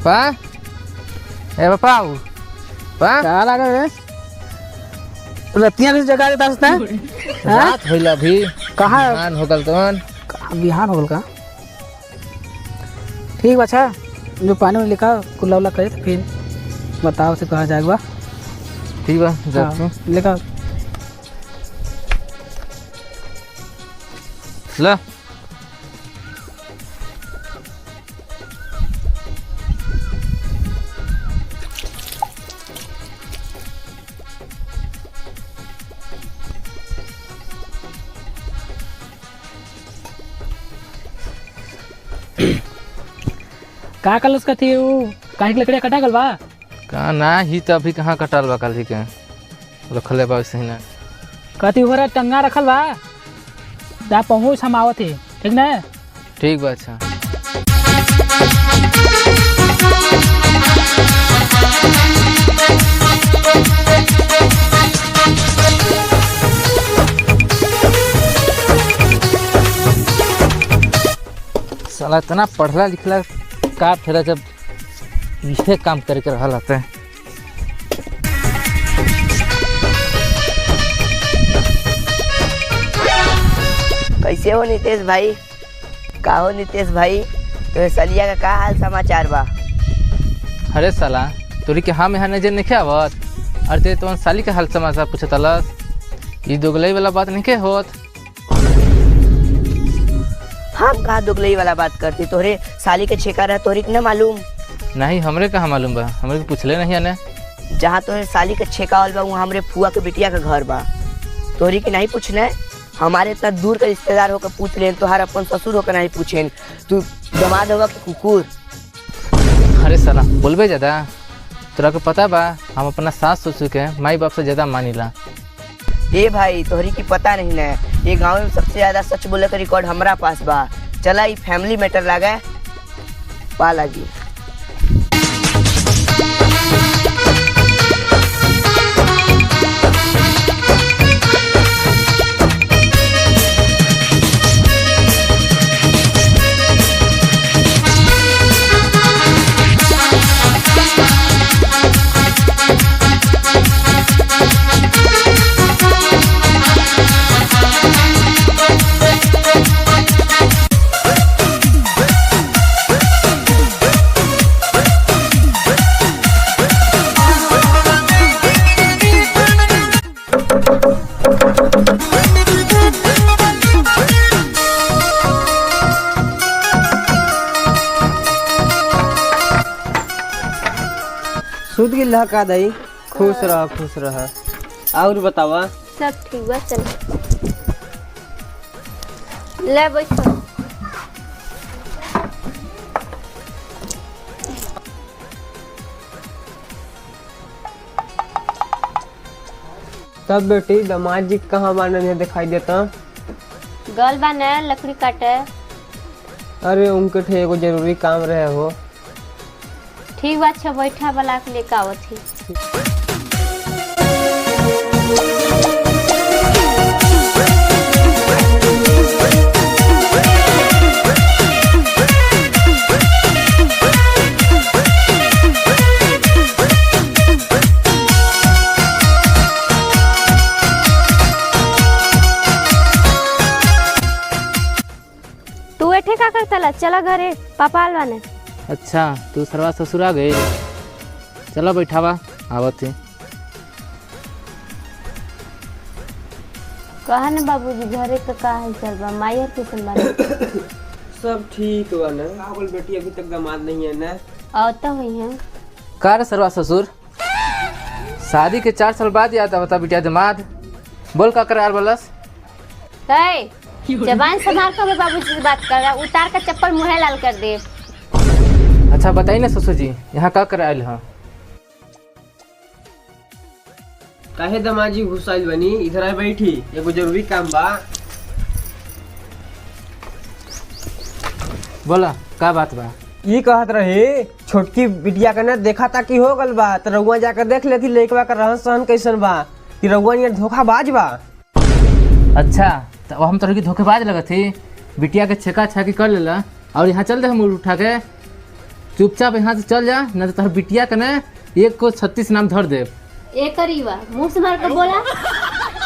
पा ए पापा क्या लगा रे रतिया किस जगह देता है रात होइला भी कहाँ बिहान हो गल तवन बिहान हो गल का ठीक बच्चा जो पानी में लिखा कुल्ला उल्ला करे तो फिर बताओ से कहाँ जाएगा ठीक बा जा लिखा ला का कल उसका थी वो काहे की लकड़िया कटा गल बा का ना ही तो अभी कहाँ कटाल बा कल ही के रखले बा सही ना कथी हो रहा टंगा रखल बा दा पहुँच हम आवत है ठीक ना ठीक बा अच्छा साला इतना पढ़ला लिखला का फेरा जब इसे काम करके रहा लाते हैं कैसे हो नितेश भाई का हो नितेश भाई तो सलिया का का हाल समाचार बा अरे साला तोरी के हम यहाँ नजर नहीं आवत अरे तो साली के हाल समाचार पूछत अलस ये दोगलई वाला बात नहीं के होत हम कहा दुगलई वाला बात करती तोहरे साली के छेका रहा तोहरी के न मालूम नहीं हमरे कहाँ मालूम बा हमरे को पूछले नहीं आने जहाँ तोहरे साली के छेका वाल बा वहाँ हमरे फुआ के बिटिया का घर बा तोहरी के नहीं पूछना है हमारे इतना दूर का रिश्तेदार होकर पूछ लें तोहार अपन ससुर होकर नहीं पूछें तू दमाद होगा कि कुकुर अरे साला बोलबे ज्यादा तोरा को पता बा हम अपना सास ससुर के माई बाप से ज्यादा मानीला ए भाई तोहरी की पता नहीं ना ये गांव में सबसे ज्यादा सच बोले का रिकॉर्ड हमारा पास बा चला ये फैमिली मैटर लगा पा लगी सुध गिल्ला का दई खुश रह और बतावा सब ठीक बा चल ले बैठो तब बेटी दामाद जी कहाँ बाने नहीं दिखाई देता गल बा न लकड़ी काटे अरे उनके ठे एगो जरूरी काम रहे हो ठीक बा अच्छा बैठा वाला के लेके आवत ही तू एठे का करता ला चला घरे पापा आलवा ने अच्छा तू सरवा ससुर आ गई चलो बैठावा आवत है कहा न बाबूजी घरे का का हाल चल बा मायर के संभाल सब ठीक बा ना बोल बेटी अभी तक दामाद नहीं है ना आवता हुई है का रे सरवा ससुर शादी के 4 साल बाद याद आवता बिटिया दामाद बोल का करार बोलस ए जबान संभाल कर बाबूजी से बात कर रहा उतार कर चप्पल मुंह लाल कर दे अच्छा बताइए ना ससुर जी यहाँ का कर आयल हाँ काहे दामाद जी घुसाइल बनी इधर आ बैठी एगो जरूरी काम बा बोला का बात बा ये कहत रहे छोटकी बिटिया का ना देखा था कि हो गल बा तो रउआ जाकर देख लेती लइकवा का रहन सहन कैसन बा कि रउआ ये धोखाबाज बा अच्छा तो हम तोहर की धोखेबाज लगत थी बिटिया के छेका छाकी कर लेला और यहाँ चल दे हम उठा के चुपचाप यहाँ से चल जा, न तो तोहर बिटिया के ने 1 को 36 नाम धर दे। ए करीबा मुंह से मार के बोला,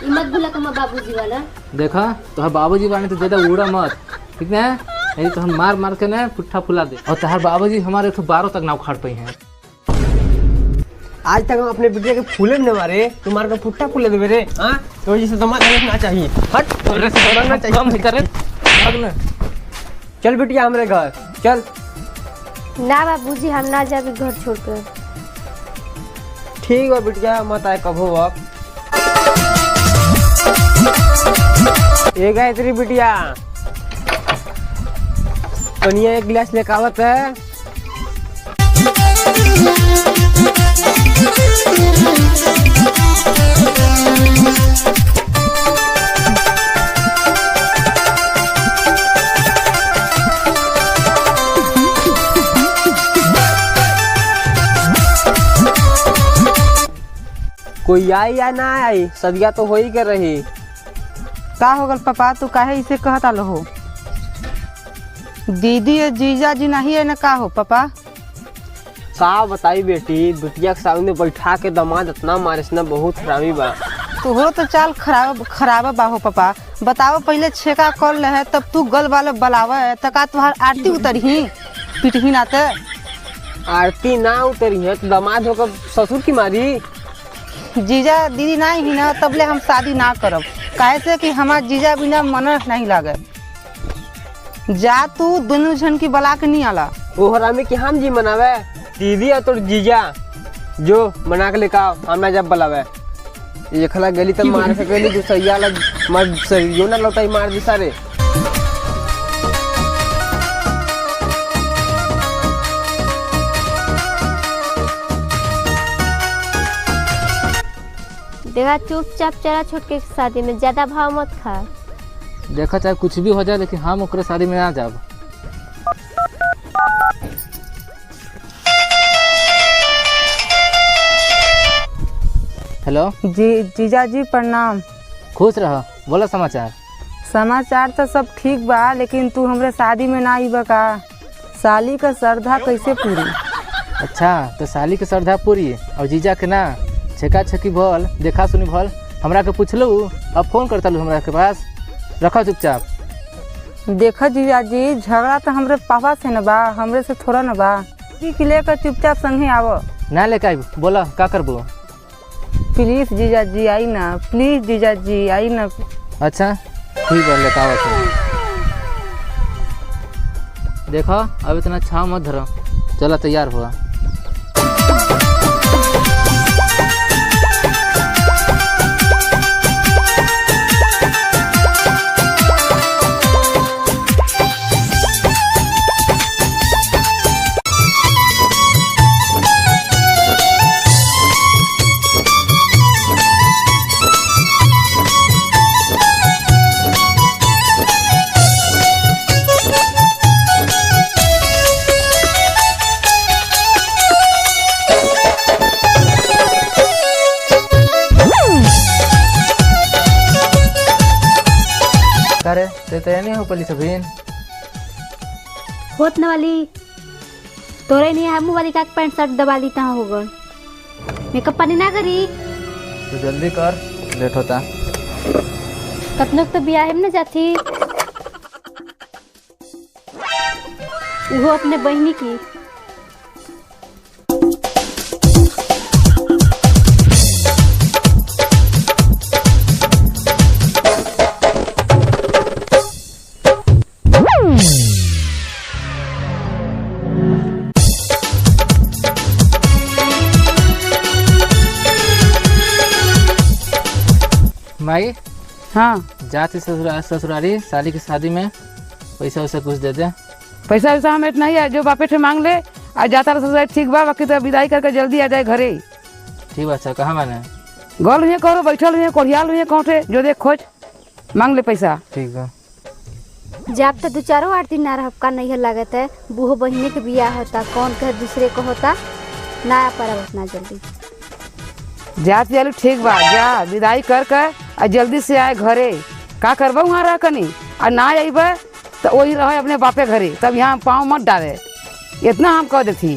ई मत भूला कि मैं बाबूजी वाला। देखा तोहर बाबूजी वाले तो ज्यादा उड़ा मत, ठीक है? यही तो हम मार मार के ना पुट्ठा फुला दे। और तोहर बाबूजी हमारे 12 तक ना उखाड़ पाई हैं। आज तक हम अपने बिटिया के फूले न मारे, तुम्हारे को पुट्ठा फूले देवे रे। हाँ तो जैसे दमाद देखना चाहिए। हट तोरे से बनना चाहिए। कम नहीं करे, भाग ना। चल बिटिया हमारे घर चल। ना बाबूजी हम ना जाबे घर छोड़कर। ठीक है बिटिया, मत आए कभो अब। ए गायत्री बिटिया, कनिया 1 गिलास लेके आवत है। कोई आई या ना आई, सदिया तो हो ही कर रही। का हो गल पापा, तू काहे इसे कहता हो? दीदी और जीजा जी नहीं है ना, का हो पापा? का बताई बेटी, बिटिया के सामने बैठा के दामाद इतना मारे ना, बहुत हरामी बा। तोहरो तो चाल खराब बा हो पापा। बताओ पहले छेका कर ले है, तब तू गल वाले बलावा है, तका तुहार आरती उतरही पिटही ना ते। आरती ना उतरी है तो दामाद होकर ससुर की मारी। जीजा दीदी नहीं ही ना, तबले हम शादी ना करब। काहे से कि हमार जीजा बिना मन नहीं लागे। जा तू दोनों जन की बला के नहीं आला। वो हरामी की हम जी मनावे, दीदी या तो जीजा जो मना के लेकर आओ, हमरा जब बुलावे। ये खला गली तक मार के गली दूसरिया ला मार सरियो ना लौटाई मार दी सारे। देखा चुपचाप चला छोटके के शादी में, ज्यादा भाव मत खा। देखा चाहे कुछ भी हो जाए, लेकिन हम ओकरे शादी में ना जाब। हेलो जीजा जी प्रणाम। खुश रह, बोला समाचार। समाचार तो सब ठीक बा, लेकिन तू हमरे शादी में ना आईबा का? साली का श्रद्धा कैसे पूरी? अच्छा तो साली के श्रद्धा पूरी और जीजा के ना छेका छेकी भल, देखा सुनी भल, हमरा के पूछलू, अब फोन करता लू हमरा के पास। रखा चुपचाप। देखा जीजा जी, झगड़ा तो हमरे पापा से न बा, हमरे से थोड़ा न बा। की लेकर चुपचाप संगे आवो। ना लेके आई, बोला का करबो? प्लीज जीजा जी आई ना, प्लीज जीजा जी आई ना। अच्छा ठीक है, लेके आओ। देखो अब इतना छाव मत धरो, चला तैयार हुआ। अरे ते नहीं हो पली सभी होत न वाली तोरे नहीं हम वाली का पैंट शर्ट दबा ली ता हो गल। मेकअप पानी ना करी तो जल्दी कर, लेट होता। कतनों तो बियाह में न जाती, वो अपने बहनी की। माई हाँ जाती ससुरारी साली की शादी में पैसा वैसा कुछ दे दे। पैसा वैसा हमें नहीं है, जो बापे से मांग ले। आज जाता रहा ससुराल ठीक बा, बाकी तो विदाई करके जल्दी आ जाए घरे। ठीक बात है, कहाँ मैंने गल हुए करो, बैठल हुए कोढ़ियाल हुए कौटे, जो देख खोज मांग ले पैसा। ठीक है। जब तक 2-4 दिन ना रह का नहीं लागत है। बूहो बहनी के बियाह होता, कौन कहे दूसरे को होता ना पर उतना जल्दी जा चलो ठीक बा, जा विदाई कर कर आ जल्दी से आए घरे। का करबा वहाँ रह कनी, और ना अइबे तो वही रहे अपने बापे घरे, तब यहाँ पाँव मत डाले। इतना हम कह देती।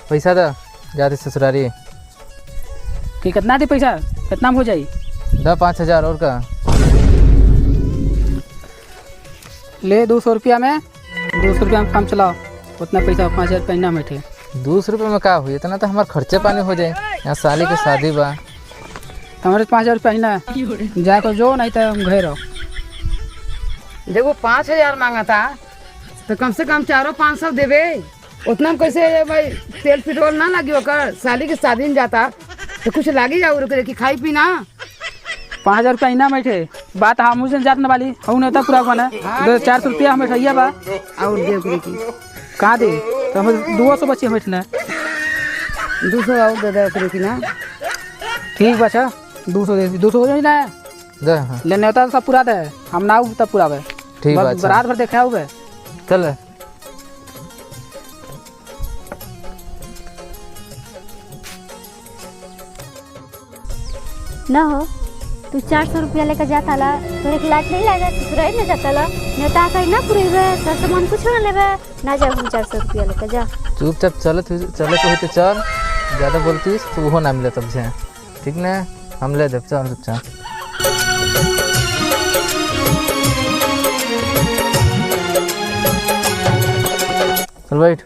पैसा दा जाते ससुरारी। कि कितना दे पैसा, कितना में हो जाई? दा 5,000 और का। ले 200 रुपया में, 200 रुपया में काम चलाओ। उतना पैसा 5,000 रुपया इनाम बैठे। 200 रुपये में का हुई? इतना तो हमारे खर्चे पानी हो जाए। यहाँ साली के शादी बा। हमारे 5,000 रुपया ही ना जाकर जो, नहीं तो हम घर रहो। जब वो 5,000 मांगा था तो कम से कम 400-500 देवे। उतना में कैसे भाई तेल पेट्रोल ना लगी होकर साली की शादी में जाता तो कुछ लागी जाओ रुके कि खाई पी ना। 5,000 रुपया इनाम बैठे। बात हम मुझे जात न वाली हूँ नहीं पूरा बना 400 रुपया हमें ठैया बा और दे करे की कहाँ दे तो हमें 200 बच्चे बैठना। 200 और दे दे करे की ना। ठीक बच्चा 200 दे 200 हो जाए ना। दा हाँ लेने होता तो सब पूरा दे, हम ना तब पूरा बे। ठीक बात है। रात भर देखा हुए चल न हो तू 400 रुपया लेकर जाता ला, तोरे के लाज नहीं लगा? ससुराल में जाता ला नेता कहीं ना पुरेबे, सर सामान कुछ ना लेबे ना। जा हम 400 रुपया लेकर जा। चुपचाप चलत हो तो चल। ज़्यादा बोलती तो वो ना मिले तब से। ठीक ना, हम ले देव। चल चुपचाप चल बैठ।